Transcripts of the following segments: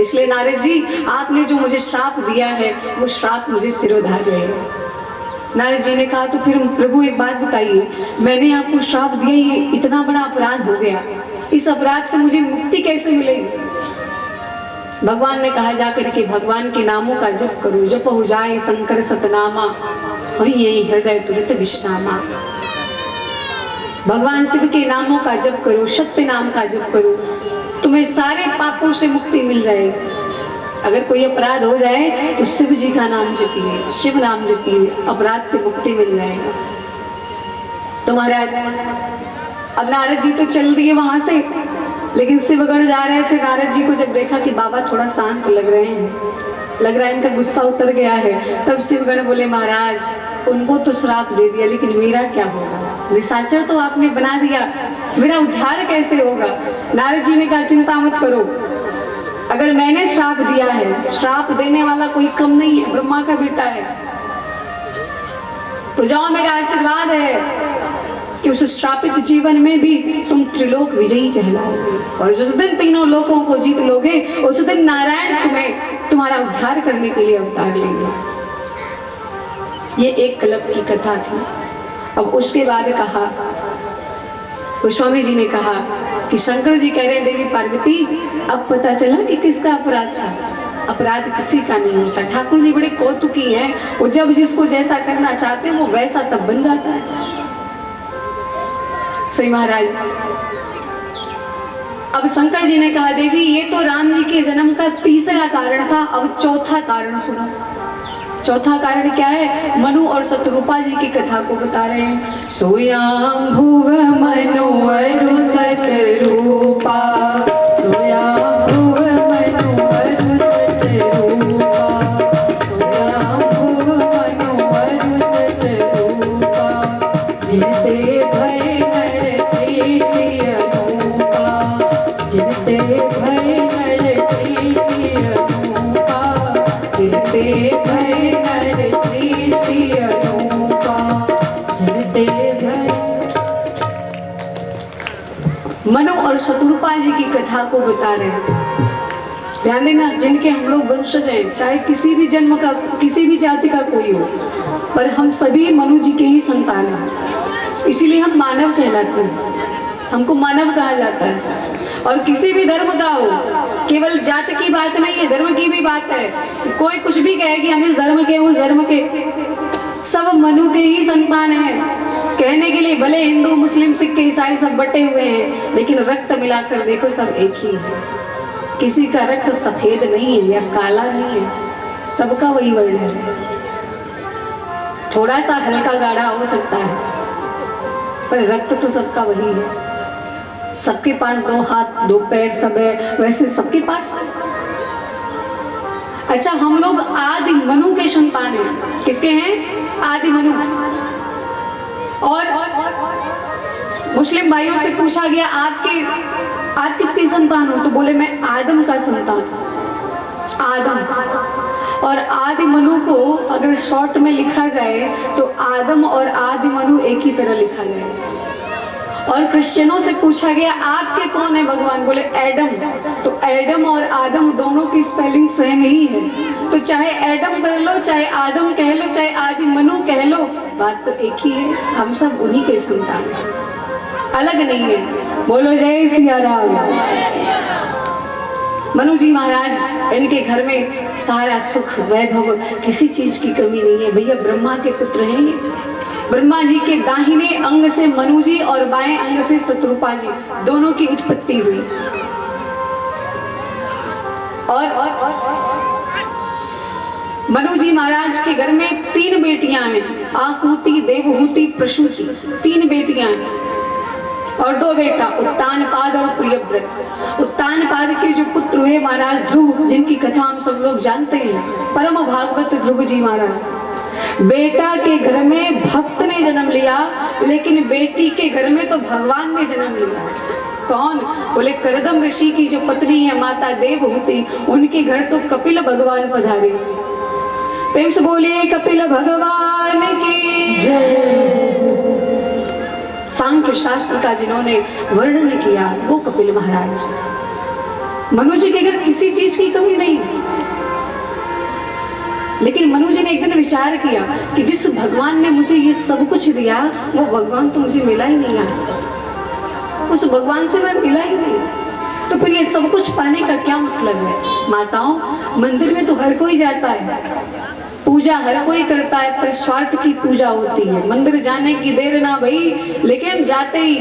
इसलिए नारद जी, आपने जो मुझे श्राप दिया है वो श्राप मुझे सिरोधार्य है। नारद जी ने कहा, तो फिर प्रभु एक बात बताइए, मैंने आपको श्राप दिया, ये इतना बड़ा अपराध हो गया, इस अपराध से मुझे मुक्ति कैसे मिलेगी? भगवान ने कहा, जाकर के भगवान के नामों का जप करो, जप हो जाए शंकर सतनामा, वही यही हृदय तुरंत विश्रामा। भगवान शिव के नामों का जप करो, सत्य नाम का जप करो, तुम्हें सारे पापों से मुक्ति मिल जाएगी। अगर कोई अपराध हो जाए तो शिव जी का नाम जपिए, शिव नाम जपिए, अपराध से मुक्ति मिल जाएगा। तो महाराज, अब नारद जी तो चल दिए वहां से, लेकिन शिवगण जा रहे थे। नारद जी को जब देखा कि बाबा थोड़ा शांत लग रहे हैं, लग रहा है इनका गुस्सा उतर गया है, तब शिवगण बोले, महाराज उनको तो श्राप दे दिया, लेकिन मेरा क्या होगा? निशाचर तो आपने बना दिया, मेरा उद्धार कैसे होगा? नारद जी ने कहा, चिंता मत करो, अगर मैंने श्राप दिया है, श्राप देने वाला कोई कम नहीं है, ब्रह्मा का बेटा है, तो जाओ, मेरा आशीर्वाद है कि उस श्रापित जीवन में भी तुम त्रिलोक विजयी कहलाओगे, और जिस दिन तीनों लोकों को जीत लोगे, उस दिन नारायण तुम्हें तुम्हारा उद्धार करने के लिए अवतार लेंगे। ये एक कल्प की कथा थी। अब उसके बाद कहा, गोस्वामी जी ने कहा कि शंकर जी कह रहे हैं, देवी पार्वती, अब पता चला कि किसका अपराध था। अपराध किसी का नहीं होता। ठाकुर जी बड़े कौतुकी हैं, वो जब जिसको जैसा करना चाहते हैं वो वैसा तब बन जाता है। सही महाराज। अब शंकर जी ने कहा, देवी ये तो राम जी के जन्म का तीसरा कारण था, अब चौथा कारण सुनो। चौथा कारण क्या है? मनु और शतरूपा जी की कथा को बता रहे हैं। सोयांभुव मनु अरु शतरूपा, सोयांभुव मनु अरु शतरूपा, सोयांभुव मनु अरु शतरूपा, जिते भय नर सृष्टि अनूपा, जिते भय नर सृष्टि अनूपा, जिते भय नर सृष्टि अनूपा, जिते भय। मनु और शतरूपा जी की कथा को बता रहे हैं। ध्यान देना, जिनके हम लोग वंशज हैं, चाहे किसी भी जन्म का, किसी भी जाति का कोई हो, पर हम सभी मनु जी के ही संतान हैं, इसीलिए हम मानव कहलाते हैं, हमको मानव कहा जाता है। और किसी भी धर्म का हो, केवल जाति की बात नहीं है, धर्म की भी बात है कि कोई कुछ भी कहे कि हम इस धर्म के, उस धर्म के, सब मनु के ही संतान हैं। कहने के लिए भले हिंदू, मुस्लिम, सिख, ईसाई सब बटे हुए हैं, लेकिन रक्त मिलाकर देखो सब एक ही है। किसी का रक्त सफेद नहीं है या काला नहीं है, सबका वही वर्ण है। थोड़ा सा हल्का गाढ़ा हो सकता है, पर रक्त तो सबका वही है। सबके पास दो हाथ, दो पैर सब है, वैसे सबके पास। अच्छा, हम लोग आदि मनु के संतान हैं। किसके हैं? आदि मनु। और मुस्लिम भाइयों से पूछा गया, आप किसके संतान हो? तो बोले, मैं आदम का संतान, आदम। और आदि मनु को अगर शॉर्ट में लिखा जाए तो आदम और आदि मनु एक ही तरह लिखा जाए। और क्रिश्चियनों से पूछा गया, आपके कौन है भगवान? बोले एडम। तो एडम और आदम दोनों की स्पेलिंग सेम ही है, तो चाहे एडम कर लो, चाहे आदम कह लो, चाहे आदि मनु कह लो, बात तो एक ही है। हम सब उन्हीं के संतान हैं, अलग नहीं है। बोलो जय सिया राम। मनु जी महाराज, इनके घर में सारा सुख वैभव, किसी चीज की कमी नहीं है। भैया ब्रह्मा के पुत्र हैं ये। ब्रह्मा जी के दाहिने अंग से मनु जी और बाएं अंग से शतरूपा जी, दोनों की उत्पत्ति हुई। और मनु जी महाराज के घर में 3 बेटियां हैं, आकुति, देवहूति, प्रसूति, 3 बेटियां हैं और 2 बेटा, उत्तानपाद और प्रियव्रत। उत्तानपाद के जो पुत्र हुए महाराज ध्रुव, जिनकी कथा हम सब लोग जानते हैं, परम भागवत ध्रुव जी महाराज। बेटा के घर में भक्त ने जन्म लिया, लेकिन बेटी के घर में तो भगवान ने जन्म लिया। कौन? बोले करदम ऋषि की जो पत्नी है माता देवहूति, उनके घर तो कपिल भगवान पधारे। प्रेम से बोलिए कपिल भगवान की जय। सांख्य शास्त्र का जिन्होंने वर्णन किया वो कपिल महाराज। मनु जी के घर किसी चीज की कमी नहीं, लेकिन मनु जी ने एक दिन विचार किया कि जिस भगवान ने मुझे ये सब कुछ दिया वो भगवान तो मुझे मिला ही नहीं आज तक, उस भगवान से मैं मिला ही नहीं, तो फिर ये सब कुछ पाने का क्या मतलब है। माताओं, मंदिर में तो हर कोई जाता है, पूजा हर कोई करता है, पर स्वार्थ की पूजा होती है। मंदिर जाने की देर ना भई, लेकिन जाते ही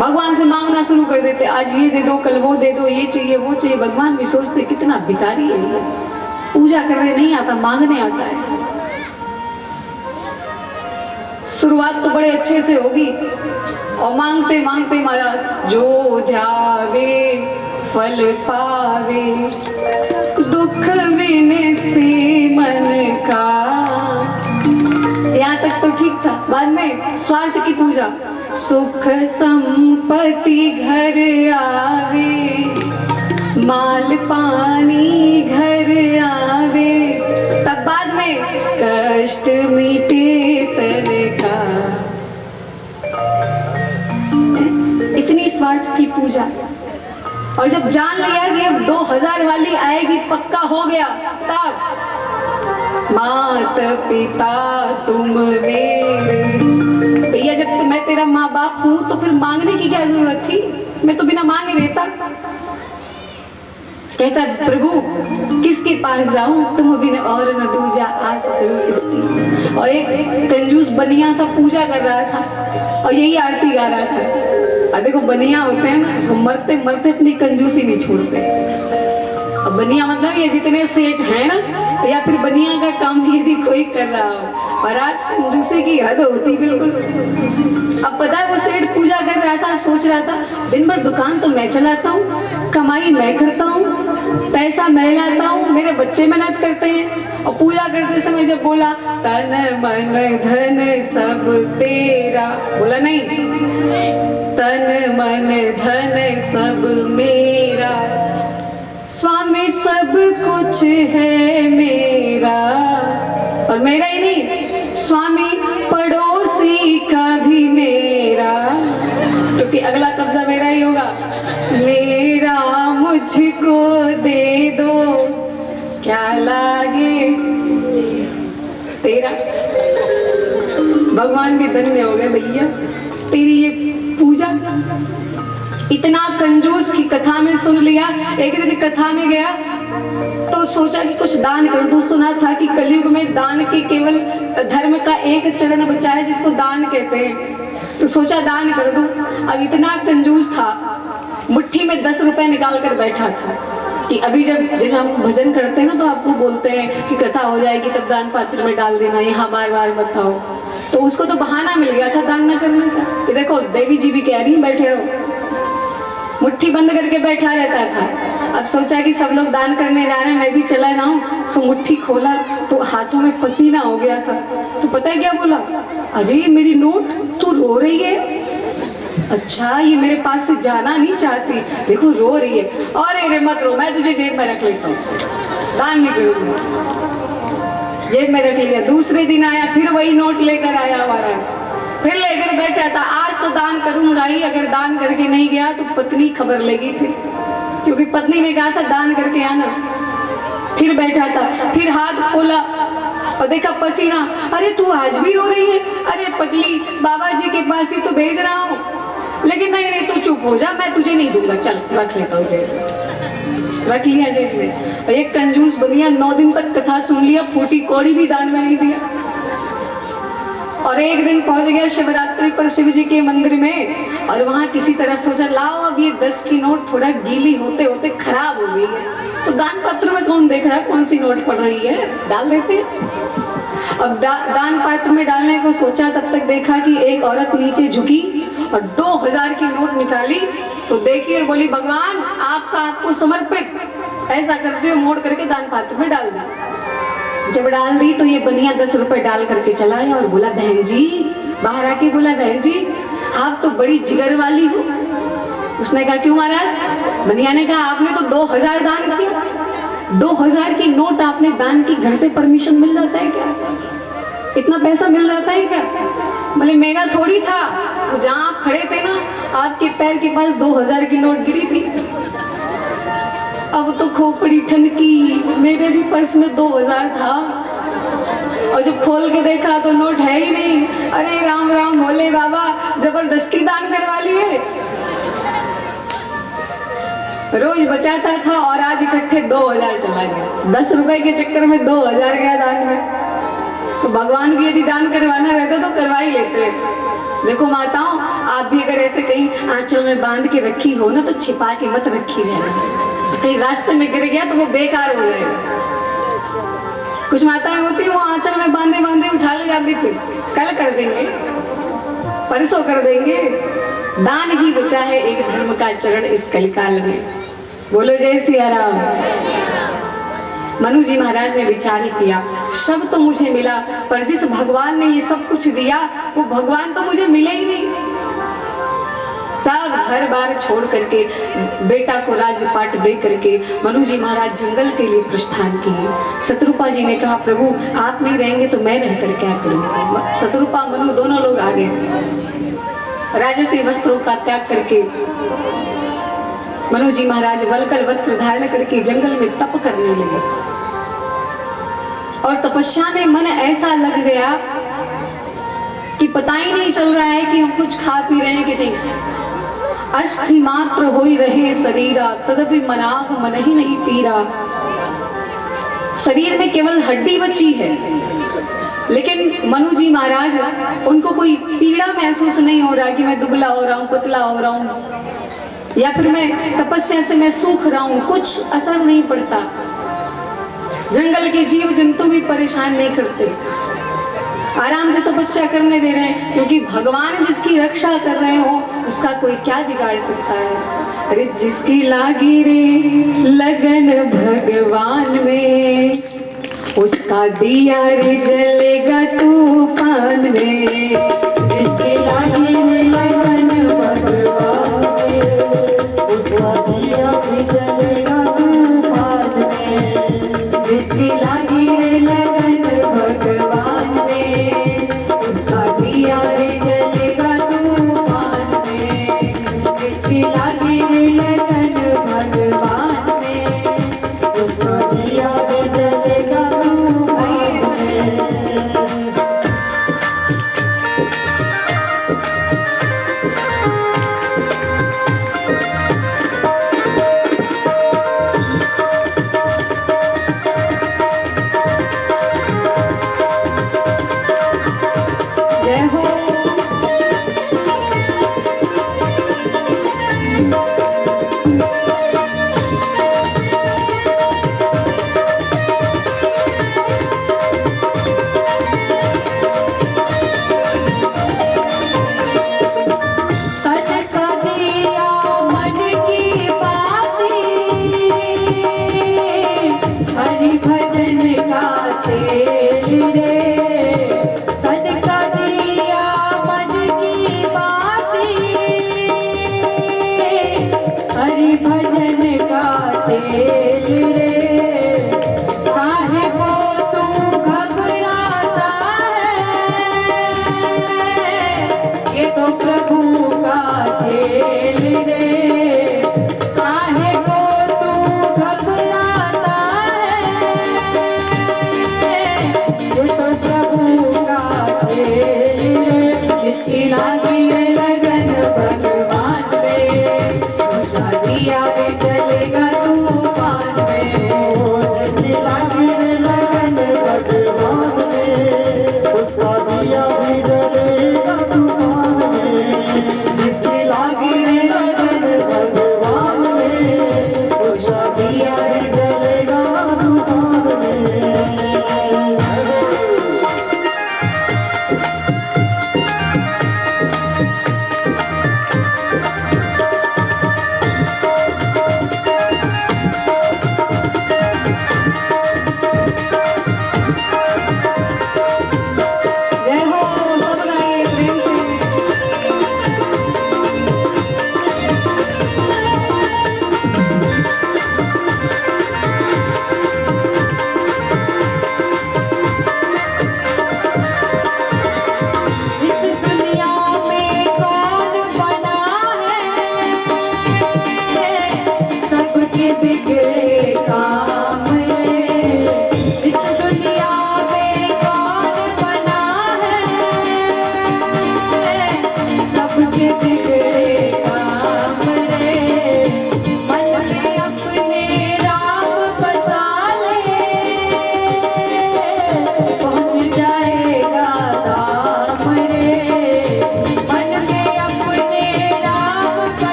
भगवान से मांगना शुरू कर देते, आज ये दे दो, कल वो दे दो, ये चाहिए वो चाहिए। भगवान भी सोचते कितना भिखारी है ये, पूजा करने नहीं आता, मांगने आता है। शुरुआत तो बड़े अच्छे से होगी और मांगते मांगते महाराज जो ध्यावे फल पावे, दुख विन से मन का। यहाँ तक तो ठीक था, बाद में स्वार्थ की पूजा, सुख संपत्ति घर आवे, माल पानी घर आवे, तब बाद में कष्ट मिटे तन का। इतनी स्वार्थ की पूजा। और जब जान लिया कि अब 2000 वाली आएगी, पक्का हो गया, तब मात पिता तुम मेरे, भैया जब तो मैं तेरा माँ बाप हूं तो फिर मांगने की क्या जरूरत थी, मैं तो बिना मांगे रहता। कहता प्रभु किसके पास जाऊं, तुम बिन और न दूजा आस करूं किसकी। और एक कंजूस बनिया था, पूजा कर रहा था और यही आरती गा रहा था। देखो बनिया होते हैं ना, वो मरते मरते अपनी कंजूसी नहीं छोड़ते। अब बनिया मतलब ये जितने सेठ हैं ना, या फिर बनिया का काम यदि कोई कर रहा हो, और आज कंजूसी की हद होती बिल्कुल। अब पता है वो सेठ पूजा कर रहा था, सोच रहा था दिन भर दुकान तो मैं चलाता हूँ, कमाई मैं करता हूँ, पैसा मैं लाता हूँ, मेरे बच्चे मेहनत करते हैं। और पूजा करते समय जब बोला तन मन धन सब तेरा, बोला नहीं तन मन धन सब मेरा, स्वामी सब कुछ है मेरा। और मेरा ही नहीं, स्वामी पड़ोसी का भी मेरा, क्योंकि अगला कब्जा मेरा ही होगा। मेरा मुझको दे दो, क्या लागे तेरा। भगवान भी धन्य हो गए भैया तेरी ये पूजा। इतना कंजूस की कथा में सुन लिया। एक दिन कथा में गया तो सोचा कि कुछ दान कर दूं। सुना था कि कलयुग में दान के केवल धर्म का एक चरण बचा है जिसको दान कहते हैं, तो सोचा दान कर दूं। अब इतना कंजूस था, मुट्ठी में 10 रुपए निकाल कर बैठा था कि अभी जब जैसे हम भजन करते हैं ना तो आपको बोलते हैं कि कथा हो जाएगी तब दान पात्र में डाल देना, यहाँ बार बार मत आओ। तो उसको तो बहाना मिल गया था दान न करने का। ये देखो देवी जी भी कह रही बैठे रहो, मुट्ठी बंद करके बैठा रहता था। अब सोचा कि सब लोग दान करने जा रहे हैं, मैं भी चला जाऊं। सो मुट्ठी खोला तो हाथों में पसीना हो गया था। तो पता है क्या बोला, अरे मेरी नोट, तू रो रही है? अच्छा ये मेरे पास से जाना नहीं चाहती, देखो रो रही है। अरे रे मत रो, मैं तुझे जेब में रख लेता हूँ, दान नहीं करूंगा। जेब में रख लिया। दूसरे दिन आया, फिर वही नोट लेकर आया महाराज, फिर लेकर बैठा था। आज तो दान करूंगा ही, अगर दान करके नहीं गया तो पत्नी खबर लेगी फिर, क्योंकि पत्नी ने कहा था दान करके आना। फिर बैठा था, फिर हाथ खोला और देखा पसीना। अरे तू आज भी रो रही है? अरे पगली, बाबा जी के पास ही तो भेज रहा हूँ। लेकिन नहीं नहीं तू चुप हो जा, मैं तुझे नहीं दूंगा, चल रख लेता हूँ जेब। रख लिया जेब में। एक कंजूस बनिया 9 दिन तक कथा सुन लिया, फूटी कौड़ी भी दान में नहीं दिया। और एक दिन पहुंच गया शिवरात्रि पर शिव जी के मंदिर में, और वहां किसी तरह सोचा लाओ अब ये 10 की नोट थोड़ा गीली होते होते खराब हो गई है, तो दान पत्र में कौन देख रहा है कौन सी नोट पड़ रही है, डाल देते हैं। अब दान पात्र में डालने को सोचा, तब तक देखा कि एक औरत नीचे झुकी और 2000 की नोट निकाली। सो देखी और बोली भगवान आपका आपको समर्पित, ऐसा करते हुए मोड़ करके दान पात्र में डाल दी। जब डाल दी तो ये बनिया 10 रुपए डाल करके चला आया और बोला बहन जी, बाहर आके बोला बहन जी आप तो बड़ी जिगर वाली हो। उसने कहा क्यों महाराज? बनिया ने कहा आपने तो 2000 दान किया, 2000 की नोट आपने दान की, घर से परमिशन मिल जाता है क्या? इतना पैसा मिल जाता है क्या? बोले मेरा थोड़ी था, वो जहाँ आप खड़े थे ना आपके पैर के पास 2000 की नोट गिरी थी। ठनकी, मेरे भी पर्स में 2000 था और जब खोल के देखा तो नोट है ही नहीं। अरे राम राम भोले बाबा, जबरदस्ती दान करवा लिए। रोज बचाता था और आज इकट्ठे 2000 चला गया। 10 रुपए के चक्कर में 2000 गया दान में। तो भगवान भी यदि दान करवाना रहता तो करवा ही लेते। देखो माताओं, आप भी अगर ऐसे कहीं आंचल में बांध के रखी हो ना तो छिपा के मत रखी रहना, कहीं रास्ते में गिर गया तो वो बेकार हो जाएगा। कुछ माताएं होती वो आंचल में बांधे बांधे उठा ले जाती, फिर कल कर देंगे, परसों कर देंगे। दान ही बचा है एक धर्म का चरण इस कलिकाल में। बोलो जय सिया राम। मनु जी महाराज ने विचार किया, सब तो मुझे मिला पर जिस भगवान ने ये सब कुछ दिया वो भगवान तो मुझे मिले ही नहीं। सब घर बार छोड़ करके, बेटा को राज्यपाट दे करके मनु जी महाराज जंगल के लिए प्रस्थान किए। शत्रुपा जी ने कहा, प्रभु आप नहीं रहेंगे तो मैं रहकर क्या करूं। शत्रुपा मनु दोनों लोग आ गए। राजसी वस्त्रों का त्याग करके मनु जी महाराज वलकल वस्त्र धारण करके जंगल में तप करने लगे। और तपस्या में मन ऐसा लग गया कि पता ही नहीं चल रहा है कि हम कुछ खा पी रहे हैं कि नहीं। अस्थि मात्र होई रहे शरीरा, तदपि मनाग मन ही नहीं पीरा। शरीर में केवल हड्डी बची है, लेकिन मनु जी महाराज, उनको कोई पीड़ा महसूस नहीं हो रहा कि मैं दुबला हो रहा हूँ, पतला हो रहा हूँ, या फिर मैं तपस्या से मैं सूख रहा हूँ, कुछ असर नहीं पड़ता। जंगल के जीव जंतु भी परेशान नहीं करते, आराम से तपस्या करने दे रहे हैं, क्योंकि भगवान जिसकी रक्षा कर रहे हो उसका कोई क्या बिगाड़ सकता है। अरे जिसकी लागी रे लगन भगवान में, उसका दिया रे जलेगा तूफान में। जिसकी लागी रे लगन भगवान में, उसका दिया रे जलेगा तूफान में। जिसकी लागी रे लगन भगवान में, उसका दिया रे जलेगा तूफान में। जिसकी लागी रे लगन भगवान में, उसका दिया रे जलेगा तूफान में।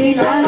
सीता